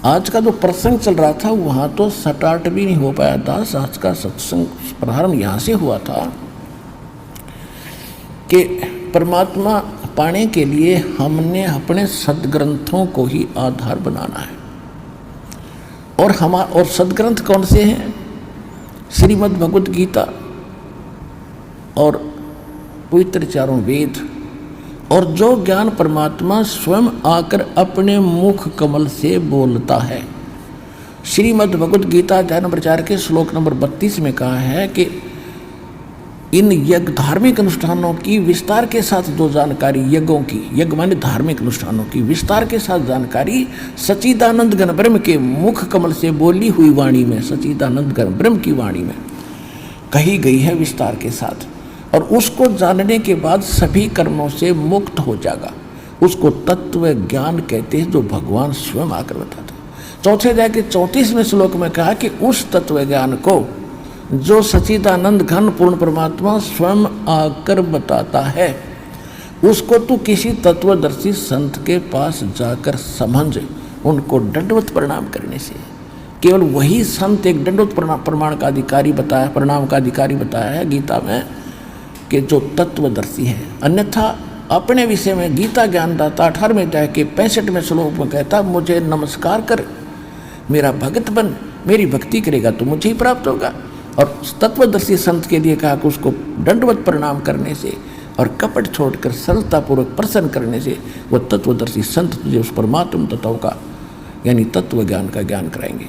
आज का जो प्रसंग चल रहा था वहाँ तो स्टार्ट भी नहीं हो पाया था। आज का सत्संग प्रारंभ यहाँ से हुआ था कि परमात्मा पाने के लिए हमने अपने सदग्रंथों को ही आधार बनाना है। और सदग्रंथ कौन से हैं? श्रीमद् भगवद गीता और पवित्र चारों वेद, और जो ज्ञान परमात्मा स्वयं आकर अपने मुख कमल से बोलता है। श्रीमद् भगवद गीता अध्याय नंबर 4 के श्लोक नंबर 32 में कहा है कि इन यज्ञ धार्मिक अनुष्ठानों की विस्तार के साथ जो जानकारी, यज्ञों की, यज्ञ माने धार्मिक अनुष्ठानों की विस्तार के साथ जानकारी सच्चिदानंद घन ब्रह्म के मुख कमल से बोली हुई वाणी में, सच्चिदानंद घन ब्रह्म की वाणी में कही गई है विस्तार के साथ। और उसको जानने के बाद सभी कर्मों से मुक्त हो जाएगा। उसको तत्व ज्ञान कहते हैं, जो भगवान स्वयं आकर बताते हैं। चौथे अध्याय के 34वें श्लोक में कहा कि उस तत्व ज्ञान को जो सच्चिदानंद घन पूर्ण परमात्मा स्वयं आकर बताता है, उसको तू किसी तत्वदर्शी संत के पास जाकर समझ। उनको दंडवत प्रणाम करने से, केवल वही संत एक दंडवत प्रमाण का अधिकारी बताया, प्रणाम का अधिकारी बताया है गीता में, कि जो तत्वदर्शी है। अन्यथा अपने विषय में गीता ज्ञानदाता 18वें अध्याय के 65वें श्लोक में कहता, मुझे नमस्कार कर, मेरा भगत बन, मेरी भक्ति करेगा तो मुझे ही प्राप्त होगा। और तत्वदर्शी संत के लिए कहा कि उसको दंडवत प्रणाम करने से और कपट छोड़कर सरलतापूर्वक प्रसन्न करने से वो तत्वदर्शी संत तुझे उस परमात्म तत्व का यानी तत्व ज्ञान का ज्ञान कराएंगे।